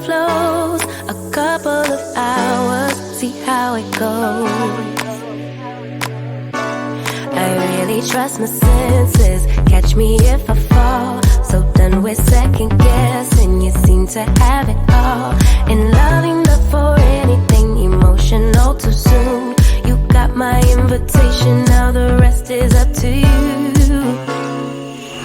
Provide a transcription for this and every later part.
flows. A couple of hours, see how it goes. I really trust my senses, catch me if I fall. So done with second guessing, you seem to have it all. In loving the for anything emotional too soon. You got my invitation, now the rest is up to you.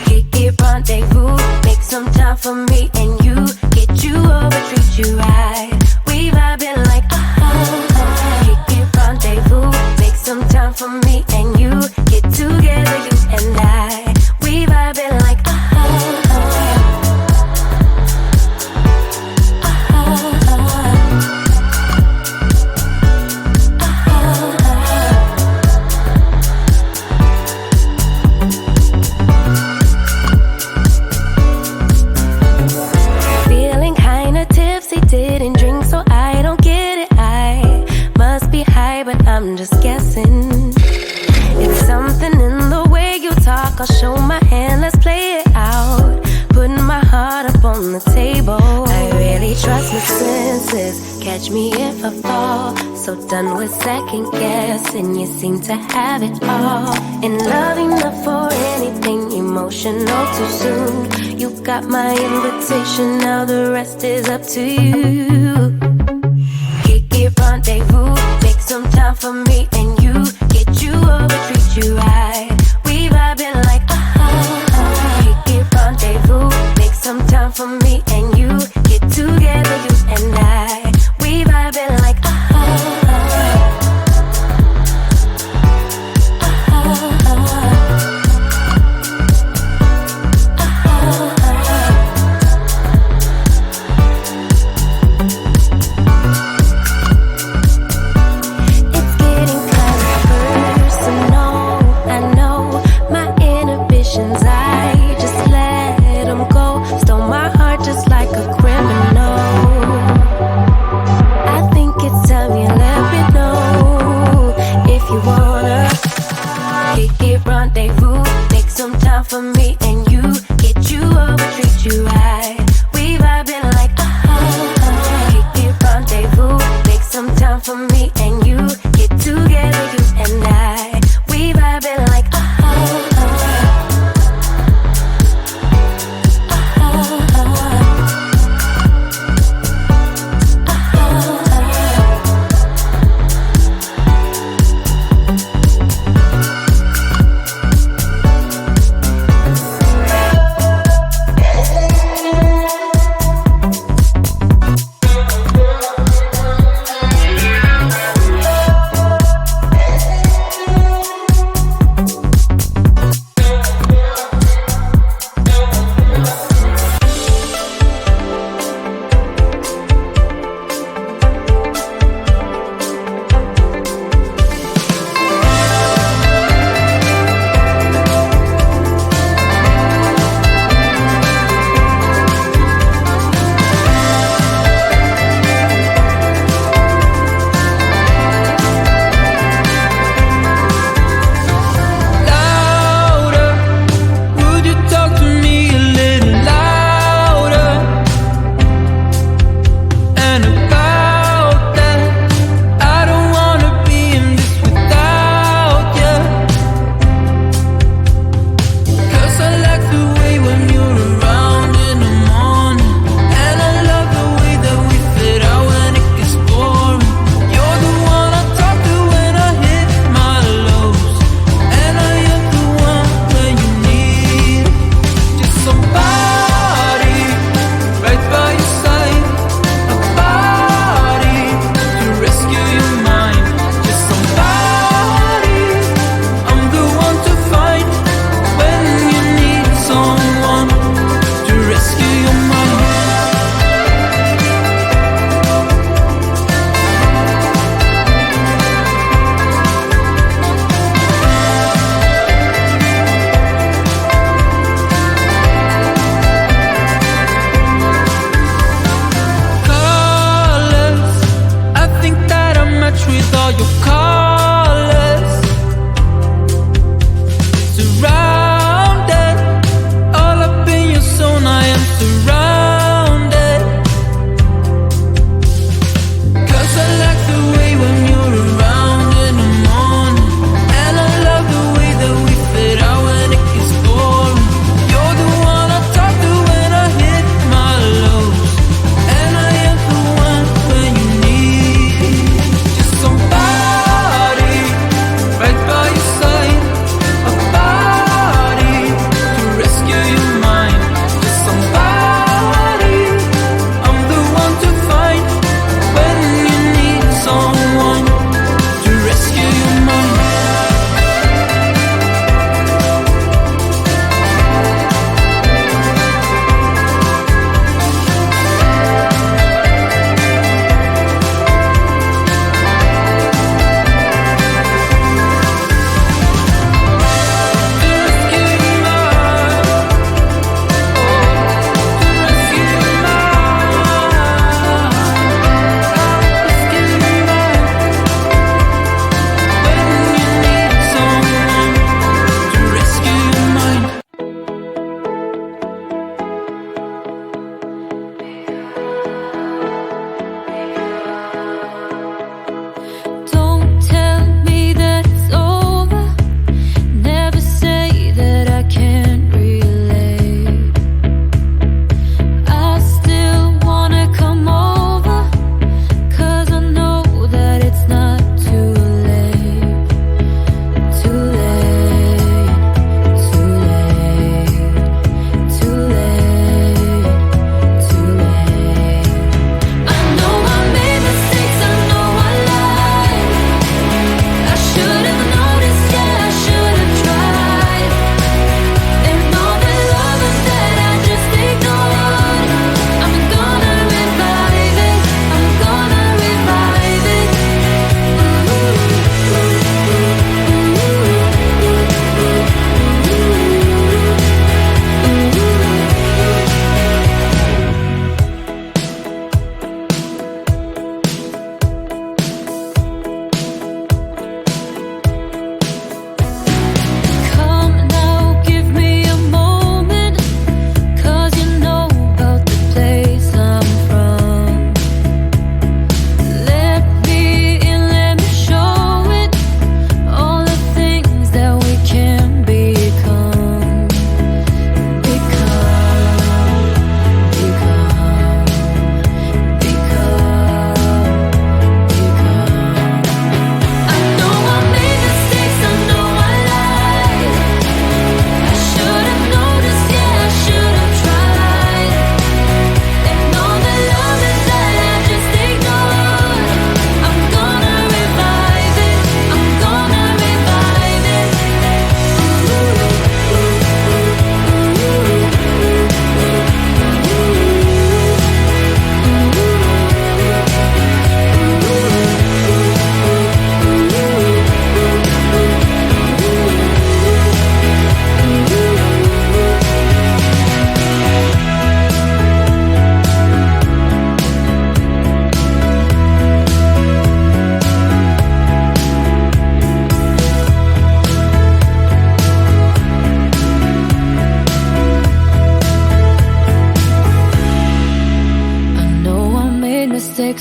Kick it, rendezvous, make some time for me and you. Get you over, treat you right. We vibing like Kick it, rendezvous, make some time for me and you. Get together, you and I. We vibing like feeling kinda tipsy, didn't drink so I don't get it. I must be high but I'm just guessing. It's something in the way you talk, I'll show my hand, let's play it out. Putting my heart up on the table. I really trust my senses, catch me if I fall. So done with second guessing, you seem to have it all. In loving the for anything emotional too soon. You got my invitation, now the rest is up to you. Kick it, rendezvous, make some time for me and you. Get you over, treat you right. We vibing like Kick it, rendezvous, make some time for me and you. Get together, you and I. We vibing like It's getting kind of personal. I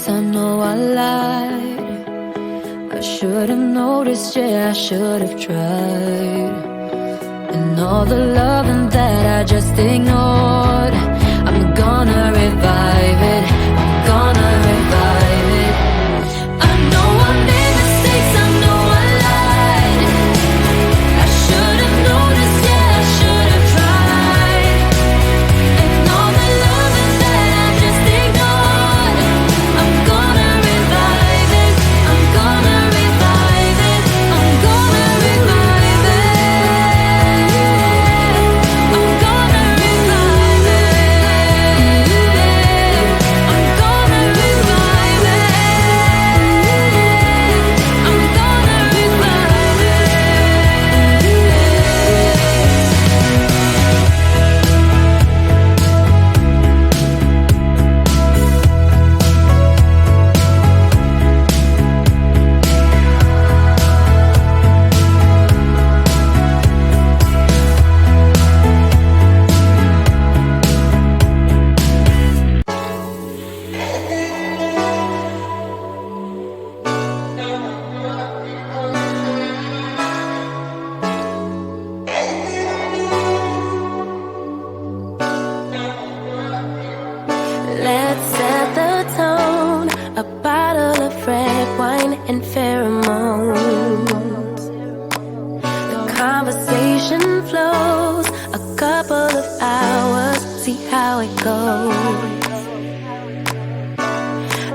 mistakes, I know I lied. I should have noticed, yeah, I should have tried. And all the loving that I just ignored, I'm gonna revive it, I'm gonna revive it. I know I made mistakes, I know I lied. I should have noticed, yeah, I should have tried. And all the loving that I just ignored, I'm gonna revive it, I'm gonna revive it, I'm gonna revive it. I'm gonna revive it. I'm gonna revive it. I'm gonna revive it. Let's set the tone, a bottle of red wine and pheromones. The conversation flows, a couple of hours, see how it goes.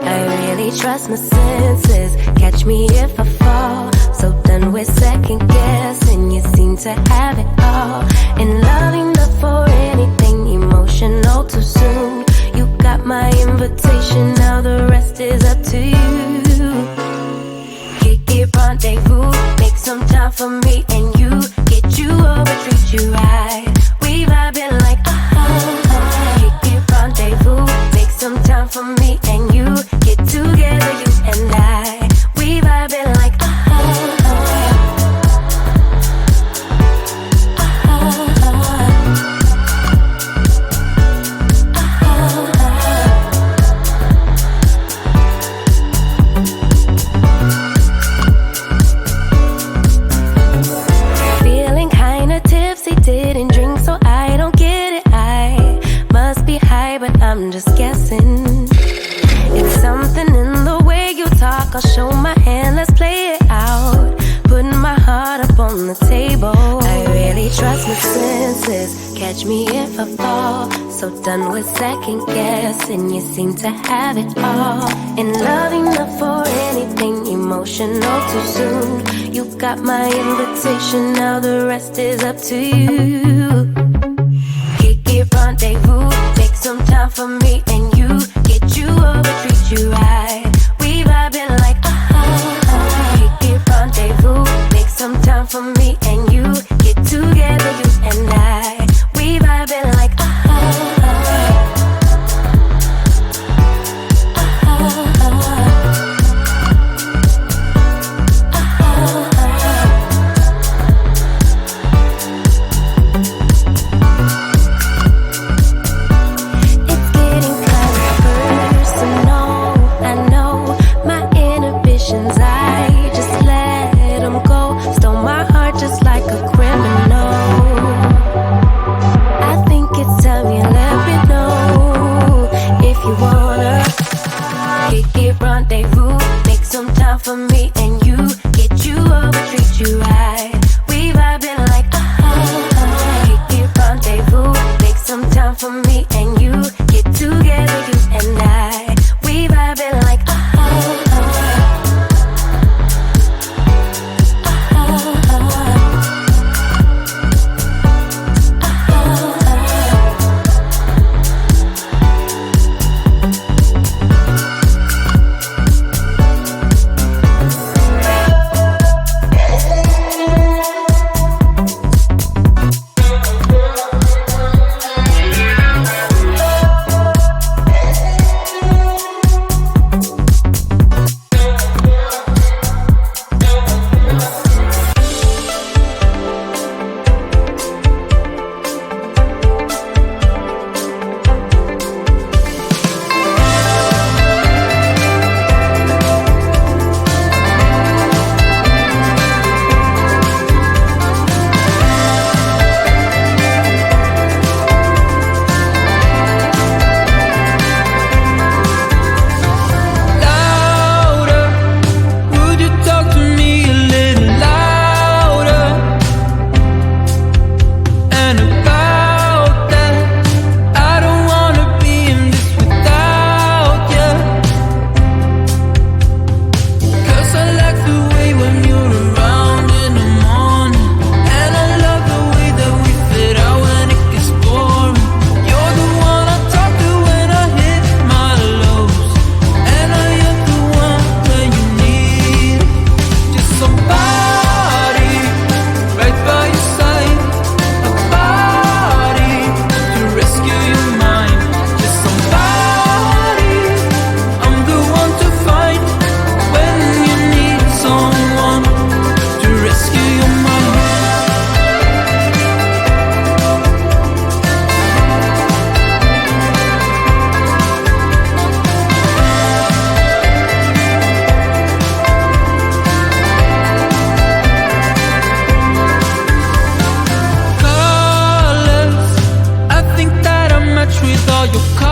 I really trust my senses, catch me if I fall. So done with second guessing, you seem to have it all. And loving the for anything emotional too soon. You got my invitation, now the rest is up to you. Kick it, rendezvous, make some time for me and you. Get you over, treat you right. We vibing like Kick it, rendezvous, make some time for me and you. Get together, you and I. We vibing like feeling kinda tipsy, didn't drink so I don't get it. I must be high but I'm just guessing. It's something in the way you talk, I'll show my hand, let's play it out. Putting my heart up on the table, I really trust my senses, catch me if I fall. So done with second guessing, you seem to have it all. And loving the for anything emotional too soon. You got my invitation, now the rest is up to you. Kick it, rendezvous, make some time for me and you. Get you over, treat you right. We vibing like Kick it, rendezvous, make some time for me and you. Get together, you and I. We vibing like it's getting kinda personal. I know my inhibitions, I just let them go. Stole my heart just like a criminal. I think it's time you let me know if you wanna. Kick it, rendezvous, make some time for me and you. Get you over, treat you right. We vibing like Kick it, rendezvous, make some time for me and you. Get together, you and I. We vibing like with all your cards.